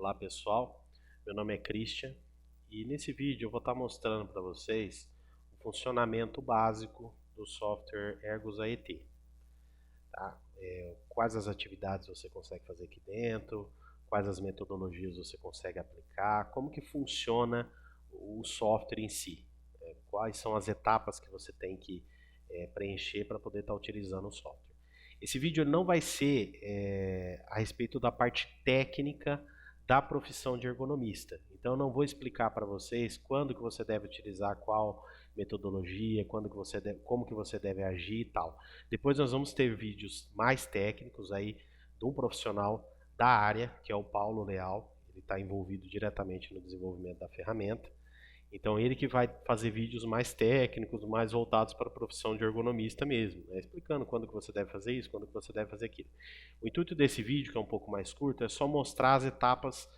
Olá pessoal, meu nome é Christian e nesse vídeo eu vou estar mostrando para vocês o funcionamento básico do software Ergos AET. Tá? Quais as atividades você consegue fazer aqui dentro, quais as metodologias você consegue aplicar, como que funciona o software em si, quais são as etapas que você tem que preencher para poder estar utilizando o software. Esse vídeo não vai ser a respeito da parte técnica da profissão de ergonomista. Então eu não vou explicar para vocês quando que você deve utilizar qual metodologia, como que você deve agir e tal. Depois nós vamos ter vídeos mais técnicos aí de um profissional da área, que é o Paulo Leal. Ele está envolvido diretamente no desenvolvimento da ferramenta. Então ele que vai fazer vídeos mais técnicos, mais voltados para a profissão de ergonomista mesmo, né? Explicando quando que você deve fazer isso, quando que você deve fazer aquilo. O intuito desse vídeo, que é um pouco mais curto, é só mostrar as etapas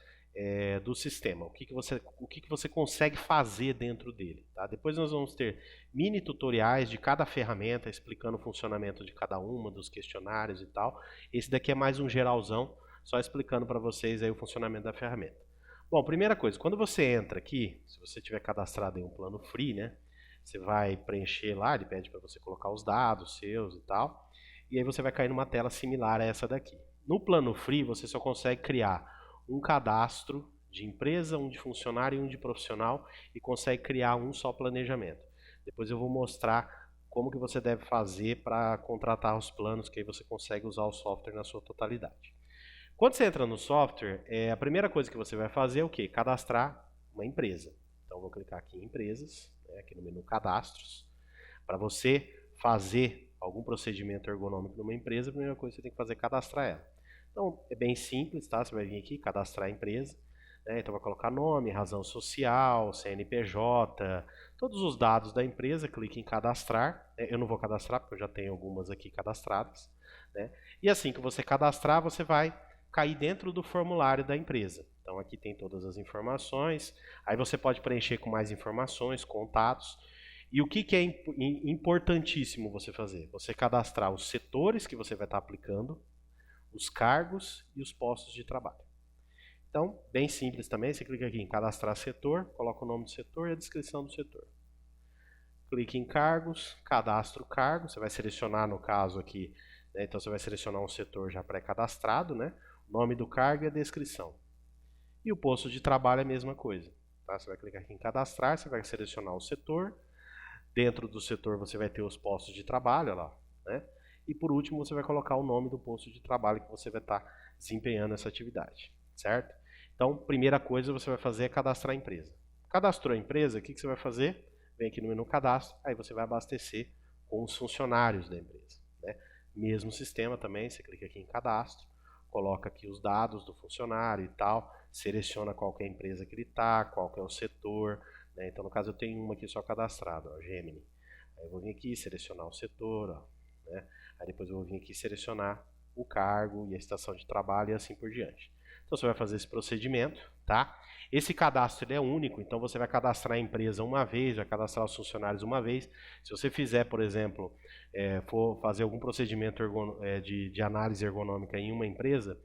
do sistema, o que você consegue fazer dentro dele. Tá? Depois nós vamos ter mini tutoriais de cada ferramenta, explicando o funcionamento de cada uma, dos questionários e tal. Esse daqui é mais um geralzão, só explicando para vocês aí o funcionamento da ferramenta. Bom, primeira coisa, quando você entra aqui, se você tiver cadastrado em um plano free, né, você vai preencher lá, ele pede para você colocar os dados seus e tal, e aí você vai cair numa tela similar a essa daqui. No plano free, você só consegue criar um cadastro de empresa, um de funcionário e um de profissional, e consegue criar um só planejamento. Depois eu vou mostrar como que você deve fazer para contratar os planos, que aí você consegue usar o software na sua totalidade. Quando você entra no software, a primeira coisa que você vai fazer é o quê? Cadastrar uma empresa. Então, vou clicar aqui em empresas, aqui no menu cadastros. Para você fazer algum procedimento ergonômico numa empresa, a primeira coisa que você tem que fazer é cadastrar ela. Então, é bem simples, tá? Você vai vir aqui, cadastrar a empresa. Então, vai colocar nome, razão social, CNPJ, todos os dados da empresa, clique em cadastrar. Eu não vou cadastrar, porque eu já tenho algumas aqui cadastradas. E assim que você cadastrar, você vai cair dentro do formulário da empresa. Então aqui tem todas as informações, aí você pode preencher com mais informações, contatos. E o que é importantíssimo você fazer? Você cadastrar os setores que você vai estar aplicando, os cargos e os postos de trabalho. Então, bem simples também, você clica aqui em cadastrar setor, coloca o nome do setor e a descrição do setor. Clique em cargos, cadastra o cargo, você vai selecionar no caso aqui, então você vai selecionar um setor já pré-cadastrado, nome do cargo e a descrição. E o posto de trabalho é a mesma coisa. Tá? Você vai clicar aqui em cadastrar, você vai selecionar o setor. Dentro do setor você vai ter os postos de trabalho, olha lá. E por último você vai colocar o nome do posto de trabalho que você vai estar desempenhando essa atividade. Certo? Então, primeira coisa você vai fazer é cadastrar a empresa. Cadastrou a empresa, o que você vai fazer? Vem aqui no menu cadastro, aí você vai abastecer com os funcionários da empresa. Mesmo sistema também, você clica aqui em cadastro, coloca aqui os dados do funcionário e tal, seleciona qual que é a empresa que ele está, qual que é o setor. Então no caso eu tenho uma aqui só cadastrada, Gemini. Aí eu vou vir aqui selecionar o setor, aí depois eu vou vir aqui selecionar o cargo e a estação de trabalho e assim por diante. Então você vai fazer esse procedimento, tá? Esse cadastro ele é único, então você vai cadastrar a empresa uma vez, vai cadastrar os funcionários uma vez. Se você fizer, por exemplo, for fazer algum procedimento de análise ergonômica em uma empresa,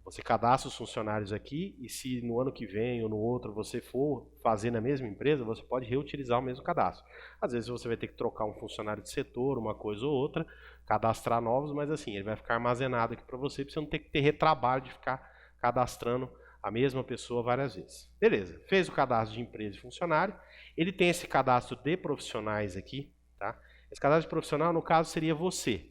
você cadastra os funcionários aqui e se no ano que vem ou no outro você for fazer na mesma empresa, você pode reutilizar o mesmo cadastro. Às vezes você vai ter que trocar um funcionário de setor, uma coisa ou outra, cadastrar novos, mas assim, ele vai ficar armazenado aqui para você não ter que ter retrabalho de ficar cadastrando a mesma pessoa várias vezes. Beleza, fez o cadastro de empresa e funcionário, ele tem esse cadastro de profissionais aqui, tá? Esse cadastro de profissional, no caso, seria você,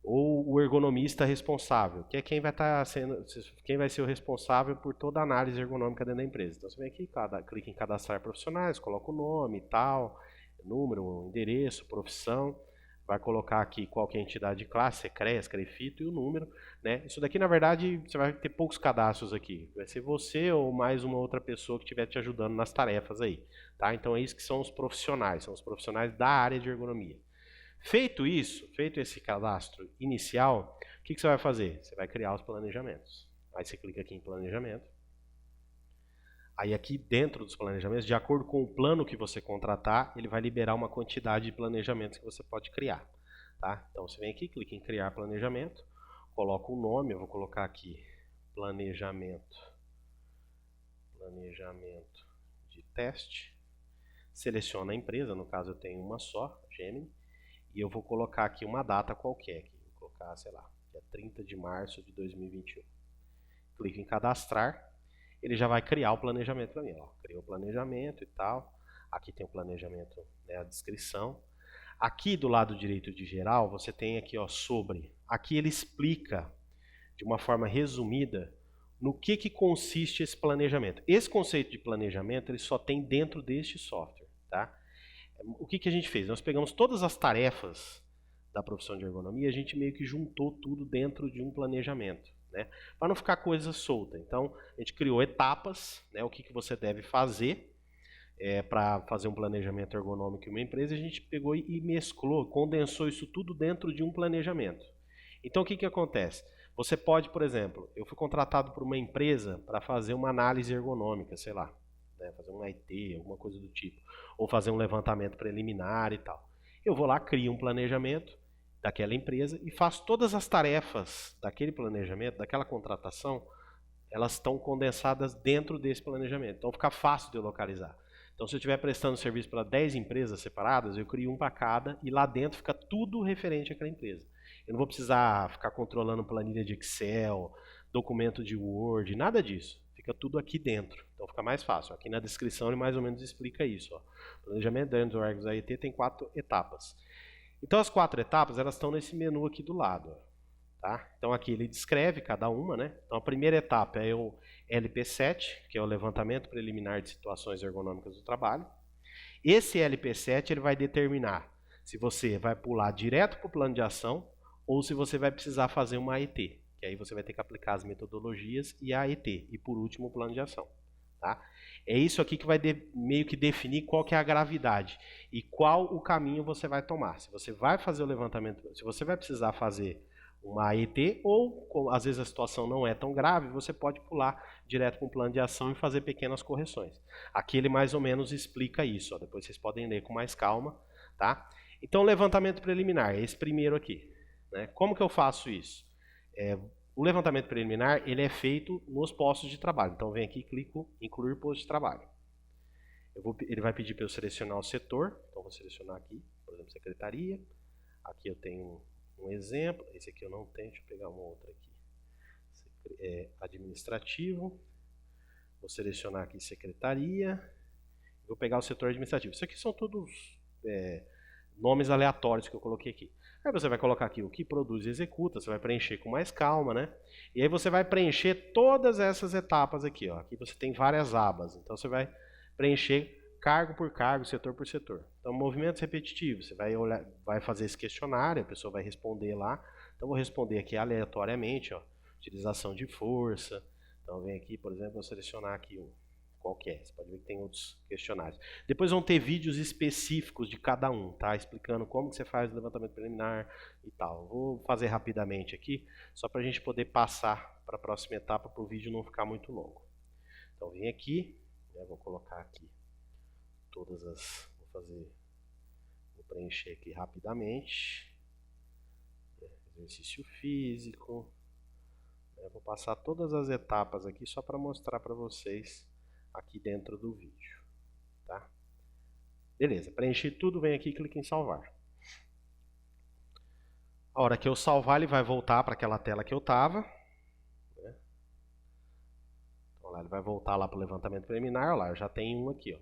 ou o ergonomista responsável, que é quem vai ser o responsável por toda a análise ergonômica dentro da empresa. Então você vem aqui, clica em cadastrar profissionais, coloca o nome e tal, número, endereço, profissão, vai colocar aqui qual que é a entidade de classe, CREAS, CREFITO e o número. Isso daqui, na verdade, você vai ter poucos cadastros aqui. Vai ser você ou mais uma outra pessoa que estiver te ajudando nas tarefas aí. Tá? Então é isso que são os profissionais, são os profissionais da área de ergonomia. Feito isso, feito esse cadastro inicial, o que você vai fazer? Você vai criar os planejamentos. Aí você clica aqui em planejamento. Aí aqui dentro dos planejamentos, de acordo com o plano que você contratar, ele vai liberar uma quantidade de planejamentos que você pode criar. Tá? Então você vem aqui, clica em criar planejamento, coloca o nome, eu vou colocar aqui planejamento planejamento de teste, seleciona a empresa, no caso eu tenho uma só, Gemini, e eu vou colocar aqui uma data qualquer, aqui. Vou colocar, sei lá, dia 30 de março de 2021. Clico em cadastrar, ele já vai criar o planejamento para mim. Ó, criou o planejamento e tal, aqui tem o planejamento, né, a descrição. Aqui do lado direito de geral, você tem aqui, ó, sobre. Aqui ele explica de uma forma resumida no que consiste esse planejamento. Esse conceito de planejamento ele só tem dentro deste software. Tá? O que a gente fez? Nós pegamos todas as tarefas da profissão de ergonomia e a gente meio que juntou tudo dentro de um planejamento. Né? Para não ficar coisa solta. Então, a gente criou etapas, né, o que você deve fazer para fazer um planejamento ergonômico em uma empresa, a gente pegou e mesclou, condensou isso tudo dentro de um planejamento. Então, o que acontece? Você pode, por exemplo, eu fui contratado por uma empresa para fazer uma análise ergonômica, sei lá, né, fazer um IT, alguma coisa do tipo, ou fazer um levantamento preliminar e tal. Eu vou lá, crio um planejamento daquela empresa e faço todas as tarefas daquele planejamento, daquela contratação, elas estão condensadas dentro desse planejamento. Então fica fácil de eu localizar. Então se eu estiver prestando serviço para 10 empresas separadas, eu crio um para cada e lá dentro fica tudo referente àquela empresa. Eu não vou precisar ficar controlando planilha de Excel, documento de Word, nada disso. Fica tudo aqui dentro. Então fica mais fácil. Aqui na descrição ele mais ou menos explica isso. Ó. O planejamento dentro do Ergos AET tem 4 etapas. Então as 4 etapas elas estão nesse menu aqui do lado. Ó. Tá? Então aqui ele descreve cada uma. Né? Então a primeira etapa é o LP7, que é o levantamento preliminar de situações ergonômicas do trabalho. Esse LP7 ele vai determinar se você vai pular direto para o plano de ação ou se você vai precisar fazer uma AET, que aí você vai ter que aplicar as metodologias e a AET, e por último o plano de ação. Tá? É isso aqui que vai meio que definir qual que é a gravidade e qual o caminho você vai tomar. Se você vai fazer o levantamento, se você vai precisar fazer uma AET ou às vezes a situação não é tão grave, você pode pular direto para um plano de ação e fazer pequenas correções. Aqui ele mais ou menos explica isso, ó. Depois vocês podem ler com mais calma. Tá? Então levantamento preliminar, esse primeiro aqui. Né? Como que eu faço isso? O levantamento preliminar ele é feito nos postos de trabalho. Então vem aqui e clico em incluir posto de trabalho. Ele vai pedir para eu selecionar o setor. Então vou selecionar aqui, por exemplo, secretaria. Aqui eu tenho um exemplo. Esse aqui eu não tenho, deixa eu pegar uma outra aqui. Administrativo. Vou selecionar aqui secretaria. Vou pegar o setor administrativo. Isso aqui são todos nomes aleatórios que eu coloquei aqui. Aí você vai colocar aqui o que produz e executa, você vai preencher com mais calma, né? E aí você vai preencher todas essas etapas aqui, ó. Aqui você tem várias abas, então você vai preencher cargo por cargo, setor por setor. Então, movimentos repetitivos, você vai olhar, vai fazer esse questionário, a pessoa vai responder lá. Então, vou responder aqui aleatoriamente, ó. Utilização de força. Então, vem aqui, por exemplo, vou selecionar aqui um qualquer. Você pode ver que tem outros questionários. Depois vão ter vídeos específicos de cada um, tá? Explicando como que você faz o levantamento preliminar e tal. Vou fazer rapidamente aqui, só para a gente poder passar para a próxima etapa, para o vídeo não ficar muito longo. Então vem aqui, né, vou colocar aqui todas as... Vou preencher aqui rapidamente. Exercício físico. Vou passar todas as etapas aqui só para mostrar para vocês aqui dentro do vídeo, tá? Beleza, preenchi tudo, vem aqui e clique em salvar. A hora que eu salvar, ele vai voltar para aquela tela que eu estava. Né? Então, lá, ele vai voltar lá para o levantamento preliminar. Olha lá, eu já tenho um aqui. Ó.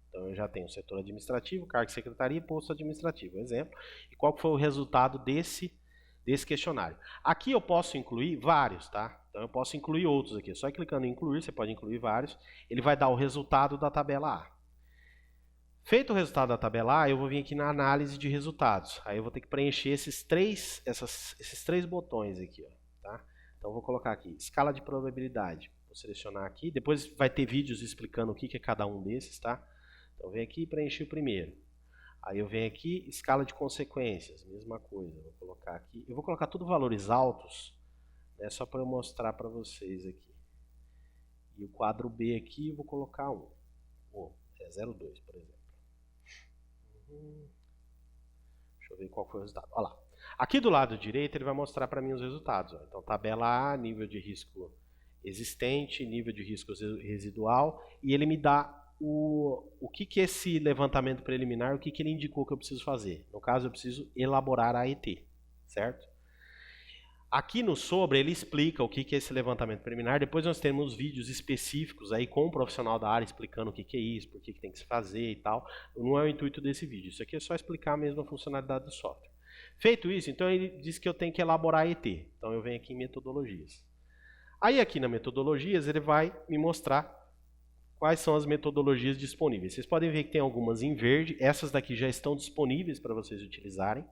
Então, eu já tenho o setor administrativo, cargo de secretaria e posto administrativo, exemplo. E qual foi o resultado desse questionário? Aqui eu posso incluir vários, tá? Então eu posso incluir outros aqui. Só clicando em incluir, você pode incluir vários. Ele vai dar o resultado da tabela A. Feito o resultado da tabela A, eu vou vir aqui na análise de resultados. Aí eu vou ter que preencher esses três botões aqui. Ó, tá? Então eu vou colocar aqui, escala de probabilidade. Vou selecionar aqui. Depois vai ter vídeos explicando o que é cada um desses. Tá? Então vem aqui e preencher o primeiro. Aí eu venho aqui, escala de consequências, mesma coisa. Vou colocar aqui. Eu vou colocar tudo valores altos, né, só para eu mostrar para vocês aqui. E o quadro B aqui eu vou colocar 1. É 0,2, por exemplo. Deixa eu ver qual foi o resultado. Olha lá. Aqui do lado direito ele vai mostrar para mim os resultados. Ó. Então, tabela A, nível de risco existente, nível de risco residual, e ele me dá o que é esse levantamento preliminar, o que ele indicou que eu preciso fazer. No caso, eu preciso elaborar a AET, certo? Aqui no Sobre, ele explica o que é esse levantamento preliminar. Depois nós temos vídeos específicos aí com um profissional da área explicando o que é isso, por que tem que se fazer e tal. Não é o intuito desse vídeo. Isso aqui é só explicar mesmo a funcionalidade do software. Feito isso, então ele diz que eu tenho que elaborar a AET. Então eu venho aqui em metodologias. Aí aqui na metodologias ele vai me mostrar quais são as metodologias disponíveis. Vocês podem ver que tem algumas em verde. Essas daqui já estão disponíveis para vocês utilizarem.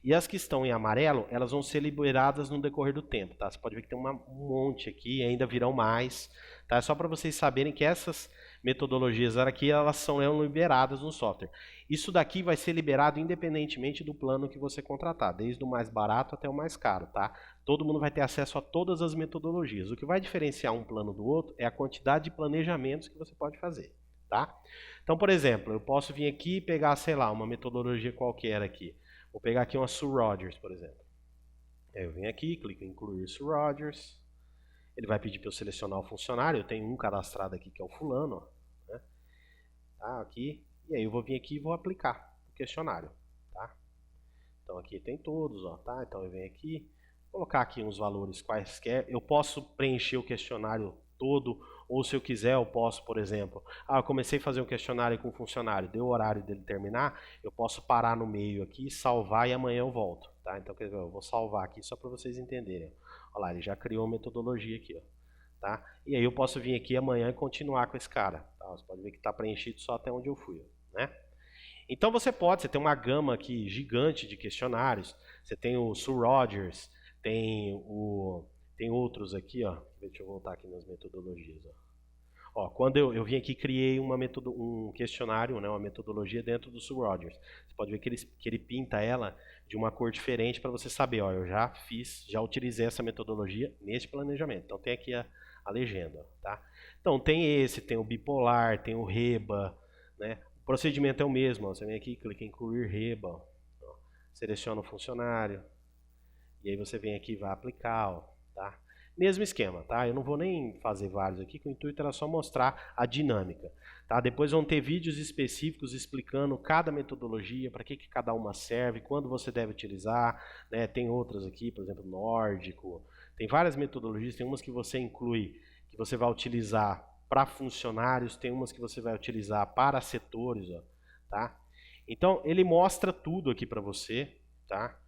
E as que estão em amarelo, elas vão ser liberadas no decorrer do tempo, tá? Você pode ver que tem um monte aqui, e ainda virão mais, tá? É só para vocês saberem que essas metodologias aqui, elas são liberadas no software. Isso daqui vai ser liberado independentemente do plano que você contratar, desde o mais barato até o mais caro, tá? Todo mundo vai ter acesso a todas as metodologias. O que vai diferenciar um plano do outro é a quantidade de planejamentos que você pode fazer, tá? Então, por exemplo, eu posso vir aqui e pegar, sei lá, uma metodologia qualquer aqui. Vou pegar aqui uma Sue Rogers, por exemplo. Aí eu venho aqui, clico em incluir Sue Rogers. Ele vai pedir para eu selecionar o funcionário. Eu tenho um cadastrado aqui que é o fulano. Ó, né? Tá, aqui. E aí eu vou vir aqui e vou aplicar o questionário. Tá? Então aqui tem todos. Ó, tá? Então eu venho aqui, vou colocar aqui uns valores quaisquer. Eu posso preencher o questionário todo, ou se eu quiser, eu posso, por exemplo, eu comecei a fazer um questionário com um funcionário, deu o horário dele terminar, eu posso parar no meio aqui, salvar e amanhã eu volto, tá? Então, quer dizer, eu vou salvar aqui só para vocês entenderem. Olha lá, ele já criou uma metodologia aqui, ó, tá? E aí eu posso vir aqui amanhã e continuar com esse cara, tá? Você pode ver que está preenchido só até onde eu fui, né? Então você tem uma gama aqui gigante de questionários, você tem o Sue Rogers, tem outros aqui, ó. Deixa eu voltar aqui nas metodologias, ó. Quando eu vim aqui, criei um questionário, né, uma metodologia dentro do Sue Rogers. Você pode ver que ele pinta ela de uma cor diferente para você saber, ó, eu já utilizei essa metodologia neste planejamento. Então tem aqui a legenda, tá? Então tem o bipolar, tem o REBA, né? O procedimento é o mesmo, ó. Você vem aqui, clica em incluir REBA, ó, seleciona o funcionário, e aí você vem aqui e vai aplicar, ó, tá? Mesmo esquema, tá? Eu não vou nem fazer vários aqui, que o intuito era só mostrar a dinâmica, tá? Depois vão ter vídeos específicos explicando cada metodologia, para que cada uma serve, quando você deve utilizar, né? Tem outras aqui, por exemplo, nórdico, tem várias metodologias, tem umas que você inclui, que você vai utilizar para funcionários, tem umas que você vai utilizar para setores, ó, tá? Então, ele mostra tudo aqui para você, tá?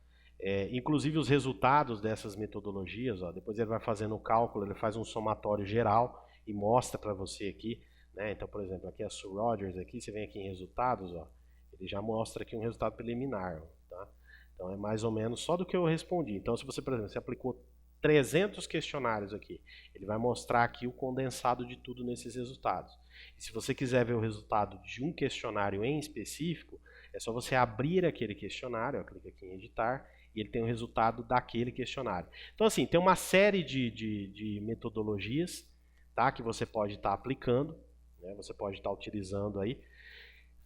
Inclusive os resultados dessas metodologias, ó, depois ele vai fazendo o cálculo, ele faz um somatório geral e mostra para você aqui, né? Então, por exemplo, aqui a Sue Rogers, aqui, você vem aqui em resultados, ó, ele já mostra aqui um resultado preliminar, tá? Então é mais ou menos só do que eu respondi. Então, se você, por exemplo, você aplicou 300 questionários aqui, ele vai mostrar aqui o condensado de tudo nesses resultados. E se você quiser ver o resultado de um questionário em específico, é só você abrir aquele questionário, ó, clica aqui em editar, e ele tem o resultado daquele questionário. Então, assim, tem uma série de metodologias, tá, que você pode estar aplicando, né, você pode estar utilizando aí.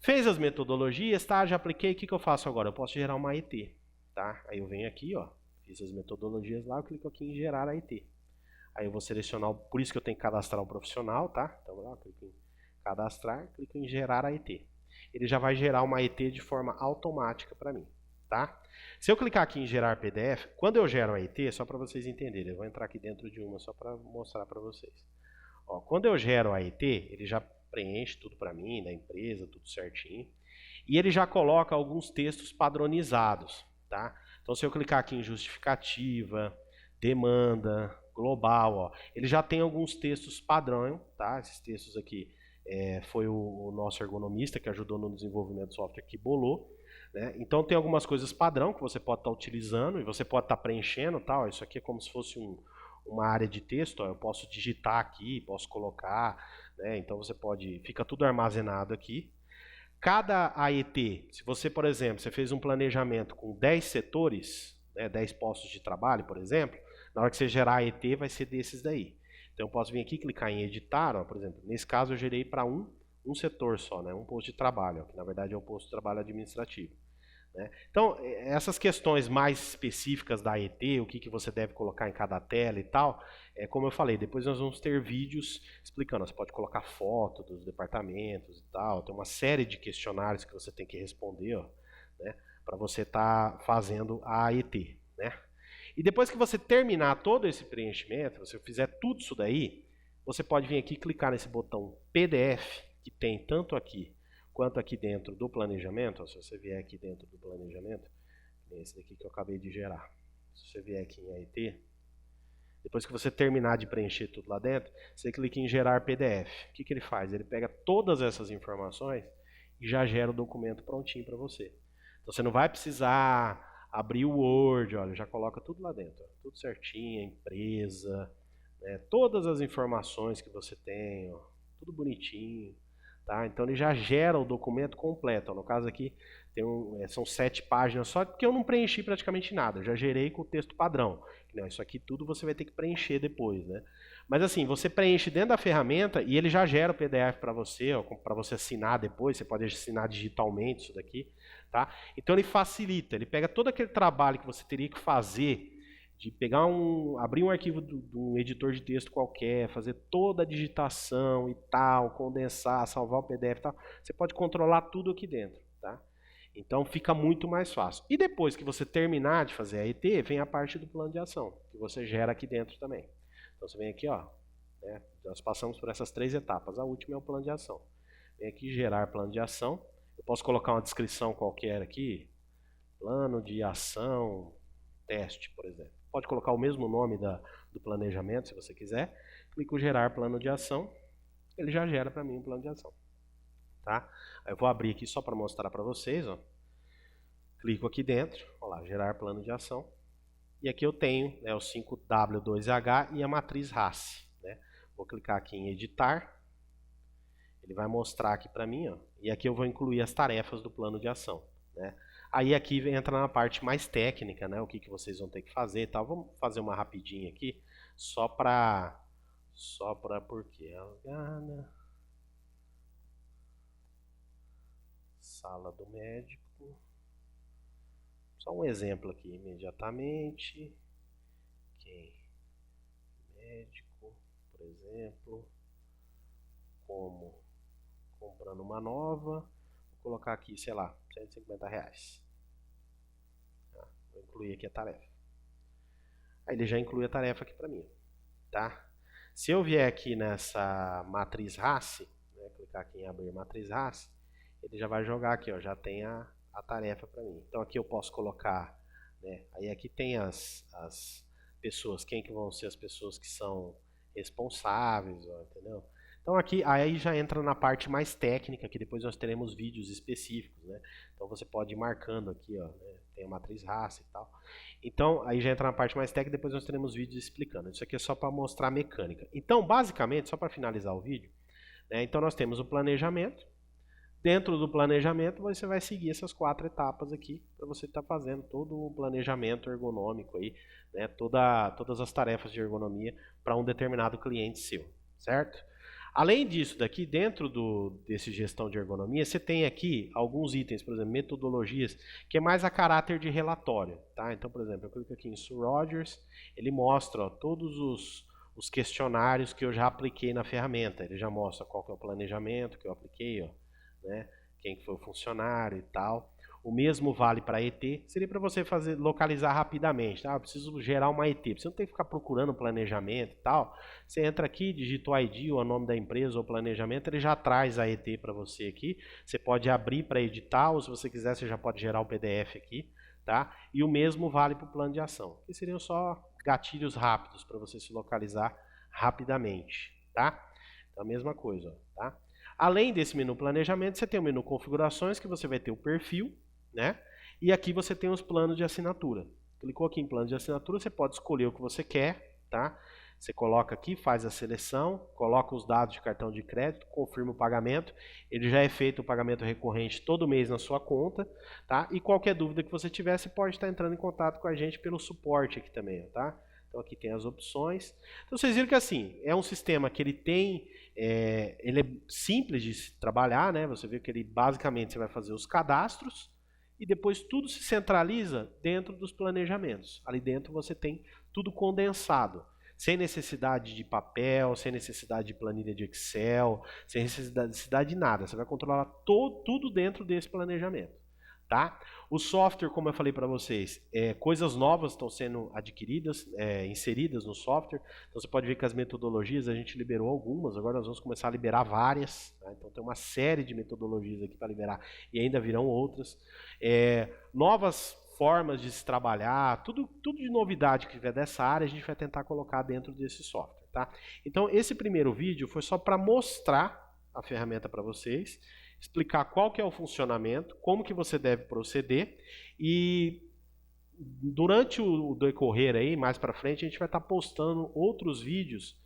Fez as metodologias, tá, já apliquei, o que eu faço agora? Eu posso gerar uma AET, tá? Aí eu venho aqui, ó, fiz as metodologias lá, eu clico aqui em gerar AET. Aí eu vou selecionar, por isso que eu tenho que cadastrar um profissional, tá? Então, lá, eu clico em cadastrar, clico em gerar AET. Ele já vai gerar uma AET de forma automática para mim, tá? Se eu clicar aqui em gerar PDF, quando eu gero a AET, só para vocês entenderem, eu vou entrar aqui dentro de uma só para mostrar para vocês. Ó, quando eu gero a AET, ele já preenche tudo para mim, da empresa, tudo certinho. E ele já coloca alguns textos padronizados, tá? Então, se eu clicar aqui em justificativa, demanda, global, ó, ele já tem alguns textos padrão, tá? Esses textos aqui foi o nosso ergonomista que ajudou no desenvolvimento do software que bolou, né? Então tem algumas coisas padrão que você pode estar utilizando e você pode estar preenchendo, tá? Isso aqui é como se fosse uma área de texto, ó, eu posso digitar aqui, posso colocar, né? Então você pode, fica tudo armazenado aqui. Cada AET, se você, por exemplo, você fez um planejamento com 10 setores, né, 10 postos de trabalho, por exemplo, na hora que você gerar AET vai ser desses daí. Então eu posso vir aqui, clicar em editar, ó, por exemplo, nesse caso eu gerei para um setor só, né, um posto de trabalho, ó, que na verdade é um posto de trabalho administrativo. né? Então, essas questões mais específicas da AET, o que você deve colocar em cada tela e tal, como eu falei, depois nós vamos ter vídeos explicando. Você pode colocar foto dos departamentos e tal, tem uma série de questionários que você tem que responder, ó, né, para você estar fazendo a AET, né? E depois que você terminar todo esse preenchimento, você fizer tudo isso daí, você pode vir aqui e clicar nesse botão PDF, que tem tanto aqui quanto aqui dentro do planejamento. Ó, se você vier aqui dentro do planejamento, esse daqui que eu acabei de gerar, se você vier aqui em AET, depois que você terminar de preencher tudo lá dentro, você clica em gerar PDF. O que ele faz? Ele pega todas essas informações e já gera o documento prontinho para você. Então você não vai precisar abrir o Word, olha, já coloca tudo lá dentro, ó, tudo certinho, a empresa, né, todas as informações que você tem, ó, tudo bonitinho, tá? Então ele já gera o documento completo. Ó, no caso aqui tem são 7 páginas só, porque eu não preenchi praticamente nada, eu já gerei com o texto padrão. Não, isso aqui tudo você vai ter que preencher depois, né? Mas assim, você preenche dentro da ferramenta e ele já gera o PDF para você, para você assinar depois. Você pode assinar digitalmente isso daqui, tá? Então ele facilita, ele pega todo aquele trabalho que você teria que fazer de pegar abrir um arquivo de um editor de texto qualquer, fazer toda a digitação e tal, condensar, salvar o PDF e tal. Você pode controlar tudo aqui dentro, tá? Então fica muito mais fácil. E depois que você terminar de fazer a AET, vem a parte do plano de ação, que você gera aqui dentro também. Então você vem aqui, ó, né, nós passamos por essas 3 etapas. A última é o plano de ação. Vem aqui gerar plano de ação. Eu posso colocar uma descrição qualquer aqui, plano de ação teste, por exemplo. Pode colocar o mesmo nome do planejamento, se você quiser. Clico em gerar plano de ação, ele já gera para mim um plano de ação. Tá? Aí eu vou abrir aqui só para mostrar para vocês, ó. Clico aqui dentro, ó lá, gerar plano de ação. E aqui eu tenho, né, o 5W2H e a matriz RACE, né? Vou clicar aqui em editar. Ele vai mostrar aqui para mim, ó, e aqui eu vou incluir as tarefas do plano de ação, né? Aí aqui entra na parte mais técnica, né? O que vocês vão ter que fazer e tal. Vamos fazer uma rapidinha aqui, só para porque sala do médico. Só um exemplo aqui, imediatamente. Quem? Médico, por exemplo. Como comprando uma nova. Vou colocar aqui, sei lá, R$150. Tá? Vou incluir aqui a tarefa. Aí ele já inclui a tarefa aqui para mim, tá? Se eu vier aqui nessa matriz RACE, né, clicar aqui em abrir matriz RACE, ele já vai jogar aqui, ó, já tem a tarefa para mim. Então aqui eu posso colocar, né, aí aqui tem as pessoas, quem que vão ser as pessoas que são responsáveis, ó, entendeu? Então aqui, aí já entra na parte mais técnica, que depois nós teremos vídeos específicos, né? Então você pode ir marcando aqui, ó, né? Tem a matriz RACE e tal. Então aí já entra na parte mais técnica, depois nós teremos vídeos explicando. Isso aqui é só para mostrar a mecânica. Então basicamente, só para finalizar o vídeo, né? Então nós temos o planejamento. Dentro do planejamento você vai seguir essas 4 etapas aqui, para você estar fazendo todo o planejamento ergonômico aí, né? Todas as tarefas de ergonomia para um determinado cliente seu, certo? Além disso daqui, dentro desse gestão de ergonomia, você tem aqui alguns itens, por exemplo, metodologias, que é mais a caráter de relatório, tá? Então, por exemplo, eu clico aqui em Sue Rogers, ele mostra, ó, todos os questionários que eu já apliquei na ferramenta. Ele já mostra qual que é o planejamento que eu apliquei, ó, né? Quem que foi o funcionário e tal. O mesmo vale para ET, seria para você localizar rapidamente, tá? Eu preciso gerar uma ET, você não tem que ficar procurando planejamento e tal. Você entra aqui, digita o ID ou o nome da empresa ou planejamento, ele já traz a ET para você aqui. Você pode abrir para editar, ou se você quiser, você já pode gerar o PDF aqui, tá? E o mesmo vale para o plano de ação, que seriam só gatilhos rápidos para você se localizar rapidamente, tá? Então a mesma coisa, tá? Além desse menu planejamento, você tem o menu configurações, que você vai ter o perfil, né? E aqui você tem os planos de assinatura. Clicou aqui em plano de assinatura, você pode escolher o que você quer, tá? Você coloca aqui, faz a seleção, coloca os dados de cartão de crédito, confirma o pagamento. Ele já é feito o pagamento recorrente todo mês na sua conta, tá? E qualquer dúvida que você tiver, você pode estar entrando em contato com a gente pelo suporte aqui também, tá? Então aqui tem as opções. Então vocês viram que assim, é um sistema que ele tem, ele é simples de se trabalhar, né? Você vê que ele basicamente você vai fazer os cadastros e depois tudo se centraliza dentro dos planejamentos. Ali dentro você tem tudo condensado, sem necessidade de papel, sem necessidade de planilha de Excel, sem necessidade de nada. Você vai controlar tudo dentro desse planejamento. Tá? O software, como eu falei para vocês, coisas novas estão sendo adquiridas, inseridas no software. Então você pode ver que as metodologias, a gente liberou algumas, agora nós vamos começar a liberar várias. Tá? Então tem uma série de metodologias aqui para liberar e ainda virão outras. Novas formas de se trabalhar, tudo de novidade que tiver dessa área, a gente vai tentar colocar dentro desse software. Tá? Então esse primeiro vídeo foi só para mostrar a ferramenta para vocês, explicar qual que é o funcionamento, como que você deve proceder, e durante o decorrer aí, mais para frente, a gente vai estar postando outros vídeos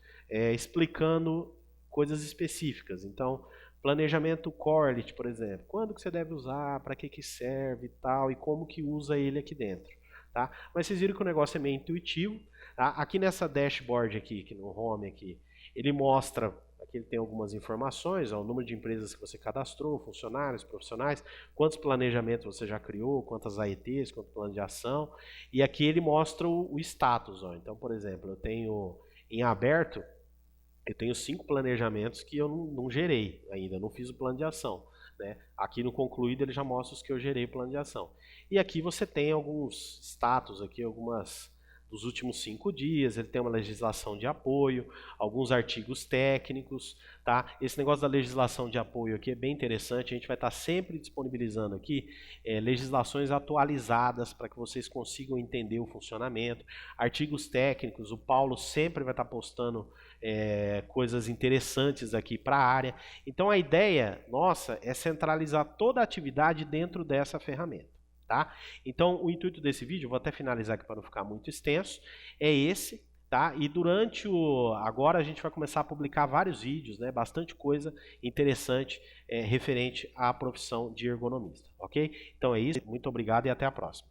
explicando coisas específicas. Então, planejamento Corelate, por exemplo, quando que você deve usar, para que serve e tal, e como que usa ele aqui dentro. Tá? Mas vocês viram que o negócio é meio intuitivo. Tá? Aqui nessa dashboard aqui no home aqui, ele mostra. Aqui ele tem algumas informações, o número de empresas que você cadastrou, funcionários, profissionais, quantos planejamentos você já criou, quantas AETs, quanto plano de ação. E aqui ele mostra o status. Ó. Então, por exemplo, eu tenho em aberto, eu tenho 5 planejamentos que eu não gerei ainda, não fiz o plano de ação. Né? Aqui no concluído ele já mostra os que eu gerei o plano de ação. E aqui você tem alguns status, aqui, algumas dos últimos 5 dias, ele tem uma legislação de apoio, alguns artigos técnicos, tá? Esse negócio da legislação de apoio aqui é bem interessante, a gente vai estar sempre disponibilizando aqui legislações atualizadas para que vocês consigam entender o funcionamento, artigos técnicos, o Paulo sempre vai estar postando coisas interessantes aqui para a área. Então a ideia nossa é centralizar toda a atividade dentro dessa ferramenta. Tá? Então o intuito desse vídeo, vou até finalizar aqui para não ficar muito extenso, é esse, tá? E durante agora a gente vai começar a publicar vários vídeos, né? Bastante coisa interessante referente à profissão de ergonomista, ok? Então é isso, muito obrigado e até a próxima.